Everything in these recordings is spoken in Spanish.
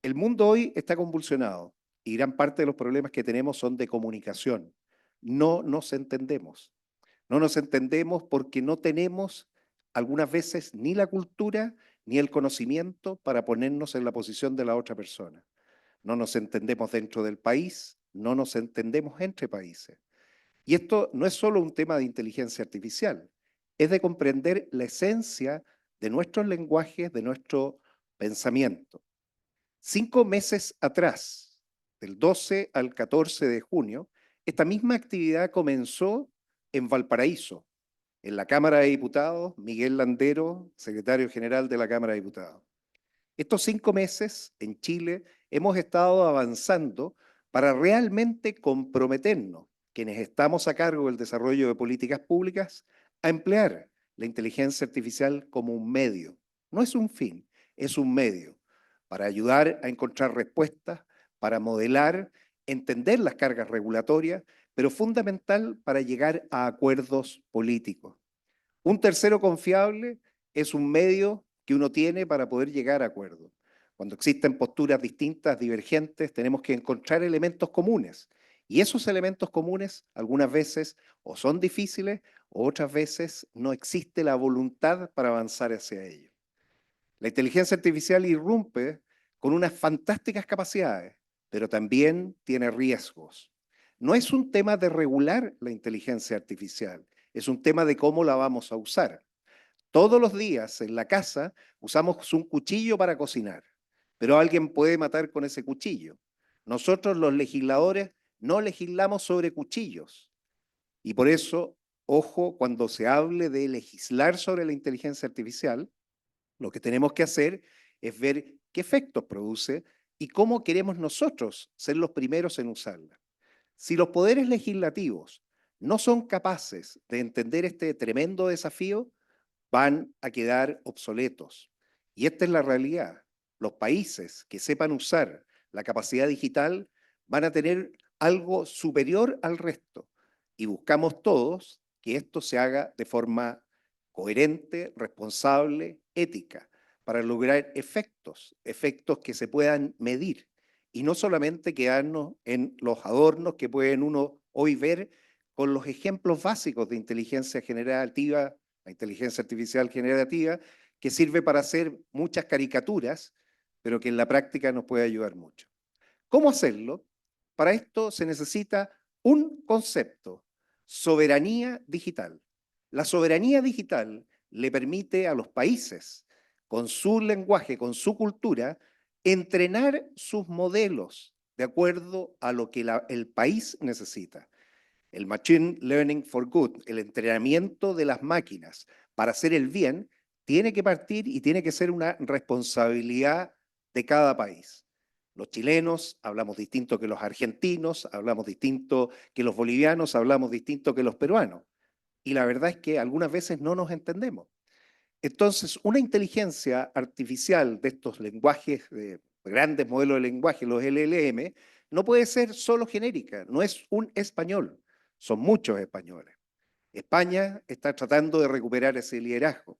El mundo hoy está convulsionado y gran parte de los problemas que tenemos son de comunicación. No nos entendemos. No nos entendemos porque no tenemos algunas veces ni la cultura ni el conocimiento para ponernos en la posición de la otra persona. No nos entendemos dentro del país, no nos entendemos entre países. Y esto no es solo un tema de inteligencia artificial, es de comprender la esencia de nuestros lenguajes, de nuestro pensamiento. 5 meses atrás, del 12 al 14 de junio, esta misma actividad comenzó en Valparaíso, en la Cámara de Diputados, Miguel Landero, secretario general de la Cámara de Diputados. Estos 5 meses en Chile hemos estado avanzando para realmente comprometernos, quienes estamos a cargo del desarrollo de políticas públicas, a emplear la inteligencia artificial como un medio. No es un fin, es un medio para ayudar a encontrar respuestas, para modelar, entender las cargas regulatorias, pero fundamental para llegar a acuerdos políticos. Un tercero confiable es un medio que uno tiene para poder llegar a acuerdos. Cuando existen posturas distintas, divergentes, tenemos que encontrar elementos comunes. Y esos elementos comunes algunas veces o son difíciles o otras veces no existe la voluntad para avanzar hacia ello. La inteligencia artificial irrumpe con unas fantásticas capacidades, pero también tiene riesgos. No es un tema de regular la inteligencia artificial, es un tema de cómo la vamos a usar. Todos los días en la casa usamos un cuchillo para cocinar, pero alguien puede matar con ese cuchillo. Nosotros los legisladores no legislamos sobre cuchillos y por eso, ojo, cuando se hable de legislar sobre la inteligencia artificial, lo que tenemos que hacer es ver qué efectos produce y cómo queremos nosotros ser los primeros en usarla. Si los poderes legislativos no son capaces de entender este tremendo desafío, van a quedar obsoletos. Y esta es la realidad. Los países que sepan usar la capacidad digital van a tener algo superior al resto. Y buscamos todos que esto se haga de forma coherente, responsable, ética, para lograr efectos, efectos que se puedan medir y no solamente quedarnos en los adornos que pueden uno hoy ver con los ejemplos básicos de inteligencia generativa, la inteligencia artificial generativa, que sirve para hacer muchas caricaturas, pero que en la práctica nos puede ayudar mucho. ¿Cómo hacerlo? Para esto se necesita un concepto, soberanía digital. La soberanía digital le permite a los países, con su lenguaje, con su cultura, entrenar sus modelos de acuerdo a lo que el país necesita. El Machine Learning for Good, el entrenamiento de las máquinas para hacer el bien, tiene que partir y tiene que ser una responsabilidad de cada país. Los chilenos hablamos distinto que los argentinos, hablamos distinto que los bolivianos, hablamos distinto que los peruanos. Y la verdad es que algunas veces no nos entendemos. Entonces, una inteligencia artificial de estos lenguajes, de grandes modelos de lenguaje, los LLM, no puede ser solo genérica, no es un español, son muchos españoles. España está tratando de recuperar ese liderazgo.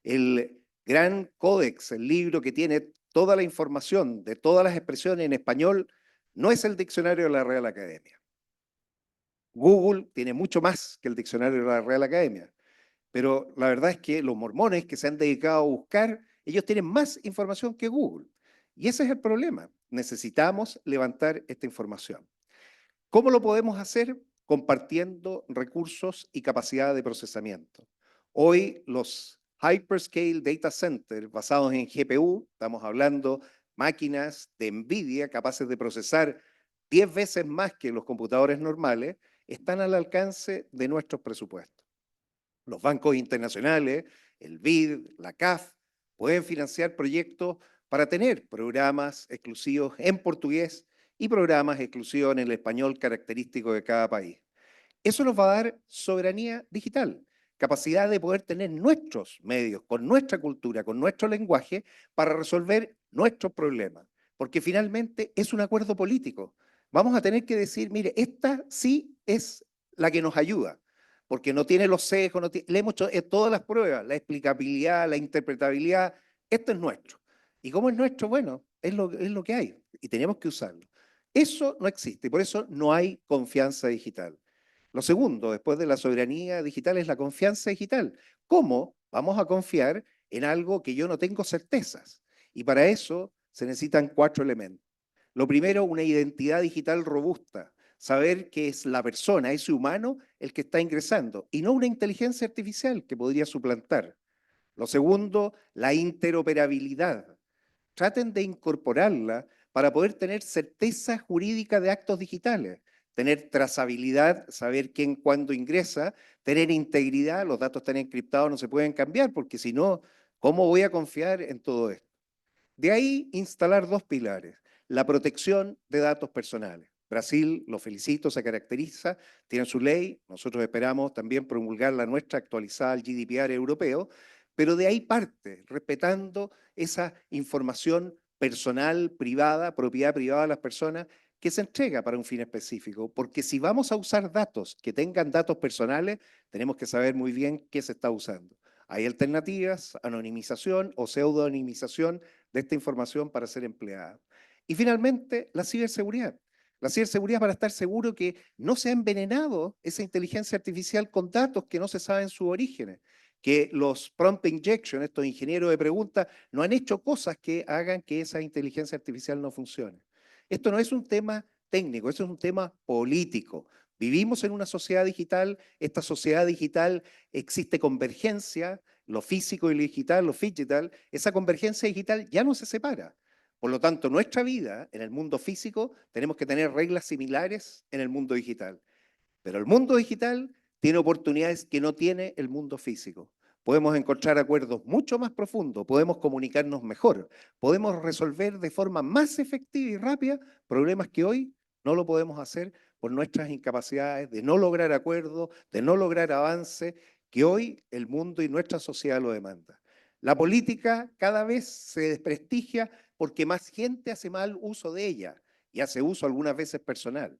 El gran códex, el libro que tiene toda la información de todas las expresiones en español, no es el diccionario de la Real Academia. Google tiene mucho más que el diccionario de la Real Academia. Pero la verdad es que los mormones que se han dedicado a buscar, ellos tienen más información que Google. Y ese es el problema. Necesitamos levantar esta información. ¿Cómo lo podemos hacer? Compartiendo recursos y capacidad de procesamiento. Hoy los hyperscale data centers basados en GPU, estamos hablando máquinas de NVIDIA capaces de procesar 10 veces más que los computadores normales, están al alcance de nuestros presupuestos. Los bancos internacionales, el BID, la CAF, pueden financiar proyectos para tener programas exclusivos en portugués y programas exclusivos en el español característico de cada país. Eso nos va a dar soberanía digital, capacidad de poder tener nuestros medios, con nuestra cultura, con nuestro lenguaje, para resolver nuestros problemas. Porque finalmente es un acuerdo político. Vamos a tener que decir, mire, esta sí es la que nos ayuda, porque no tiene los sesgos, le hemos hecho todas las pruebas, la explicabilidad, la interpretabilidad, esto es nuestro. ¿Y cómo es nuestro? Bueno, es lo que hay y tenemos que usarlo. Eso no existe y por eso no hay confianza digital. Lo segundo, después de la soberanía digital, es la confianza digital. ¿Cómo vamos a confiar en algo que yo no tengo certezas? Y para eso se necesitan 4 elementos. Lo primero, una identidad digital robusta. Saber que es la persona, ese humano, el que está ingresando y no una inteligencia artificial que podría suplantar. Lo segundo, la interoperabilidad. Traten de incorporarla para poder tener certeza jurídica de actos digitales, tener trazabilidad, saber quién cuándo ingresa, tener integridad, los datos están encriptados, no se pueden cambiar, porque si no, ¿cómo voy a confiar en todo esto? De ahí instalar 2 pilares, la protección de datos personales. Brasil, lo felicito, se caracteriza, tiene su ley, nosotros esperamos también promulgar la nuestra actualizada al GDPR europeo, pero de ahí parte, respetando esa información personal, privada, propiedad privada de las personas, que se entrega para un fin específico, porque si vamos a usar datos que tengan datos personales, tenemos que saber muy bien qué se está usando. Hay alternativas, anonimización o pseudoanonimización de esta información para ser empleada. Y finalmente, la ciberseguridad. La ciberseguridad para estar seguro que no se ha envenenado esa inteligencia artificial con datos que no se saben sus orígenes, que los prompt injection, estos ingenieros de preguntas, no han hecho cosas que hagan que esa inteligencia artificial no funcione. Esto no es un tema técnico, eso es un tema político. Vivimos en una sociedad digital, esta sociedad digital existe convergencia, lo físico y lo digital, lo digital, esa convergencia digital ya no se separa. Por lo tanto, nuestra vida en el mundo físico tenemos que tener reglas similares en el mundo digital. Pero el mundo digital tiene oportunidades que no tiene el mundo físico. Podemos encontrar acuerdos mucho más profundos, podemos comunicarnos mejor, podemos resolver de forma más efectiva y rápida problemas que hoy no lo podemos hacer por nuestras incapacidades de no lograr acuerdos, de no lograr avance, que hoy el mundo y nuestra sociedad lo demanda. La política cada vez se desprestigia porque más gente hace mal uso de ella y hace uso algunas veces personal.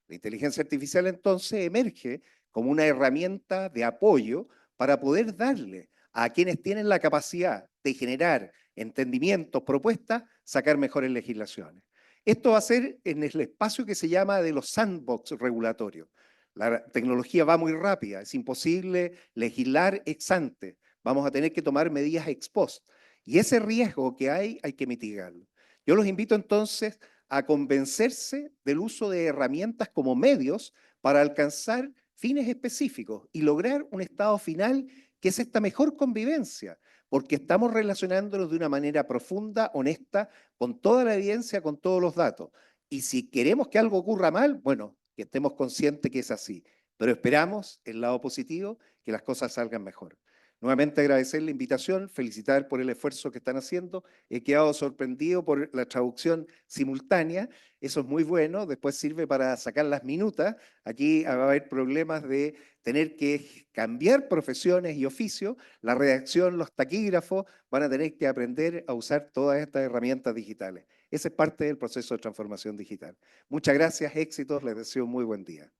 La inteligencia artificial entonces emerge como una herramienta de apoyo para poder darle a quienes tienen la capacidad de generar entendimientos, propuestas, sacar mejores legislaciones. Esto va a ser en el espacio que se llama de los sandbox regulatorios. La tecnología va muy rápida, es imposible legislar ex ante, vamos a tener que tomar medidas ex post. Y ese riesgo que hay que mitigarlo. Yo los invito entonces a convencerse del uso de herramientas como medios para alcanzar fines específicos y lograr un estado final que es esta mejor convivencia, porque estamos relacionándonos de una manera profunda, honesta, con toda la evidencia, con todos los datos. Y si queremos que algo ocurra mal, bueno, que estemos conscientes que es así, pero esperamos, el lado positivo, que las cosas salgan mejor. Nuevamente agradecer la invitación, felicitar por el esfuerzo que están haciendo. He quedado sorprendido por la traducción simultánea. Eso es muy bueno. Después sirve para sacar las minutas. Aquí va a haber problemas de tener que cambiar profesiones y oficios. La redacción, los taquígrafos van a tener que aprender a usar todas estas herramientas digitales. Ese es parte del proceso de transformación digital. Muchas gracias, éxitos. Les deseo un muy buen día.